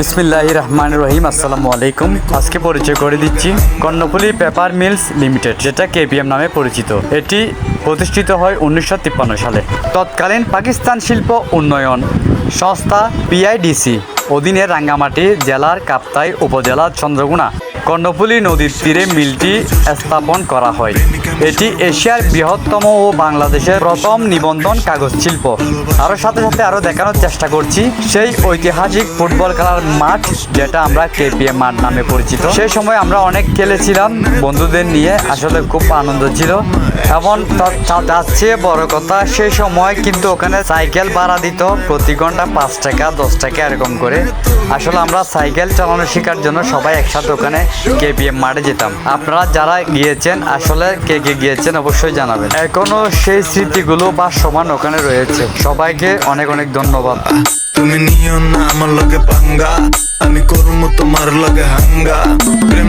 বিসমিল্লাহির রহমানির রহিম। আসসালামু আলাইকুম। আজকে পরিচয় করে দিচ্ছি কর্ণফুলী পেপার মিলস লিমিটেড, যেটা কেপিএম নামে পরিচিত। এটি প্রতিষ্ঠিত হয় 1953 সালে। তৎকালীন পাকিস্তান শিল্প উন্নয়ন সংস্থা পিআইডিসি অধীনে রাঙ্গামাটি জেলার কাপ্তাই উপজেলা চন্দ্রগুনা কর্ণফুলী নদীর তীরে মিলটি স্থাপন করা হয়। এটি এশিয়ার বৃহত্তম ও বাংলাদেশের প্রথম নিবন্ধন কাগজ শিল্প। সাথে আরও দেখানোর চেষ্টা করছি সেই ঐতিহাসিক ফুটবল খেলার মাঠ, যেটা আমরা কেপিএম মাঠ নামে পরিচিত। সেই সময় আমরা অনেক খেলেছিলাম বন্ধুদের নিয়ে, আসলে খুব আনন্দ ছিল। এবং তার চেয়ে বড় কথা, সেই সময় কিন্তু ওখানে সাইকেল ভাড়া দিত প্রতি ঘন্টা 5 টাকা 10 টাকা এরকম করে। আসলে আমরা সাইকেল চালানো শেখার জন্য সবাই একসাথে ওখানে কেপিএম মাঠে যেতাম। আপনারা যারা গিয়েছেন, আসলে কে গিয়েছেন অবশ্যই জানাবেন। এখনো সেই স্মৃতিগুলো বা সমান ওখানে রয়েছে। সবাইকে অনেক অনেক ধন্যবাদ। তুমি নিও না আমার লগে পাঙ্গা, আমি করবো তোমার লগে হাঙ্গা। প্রেম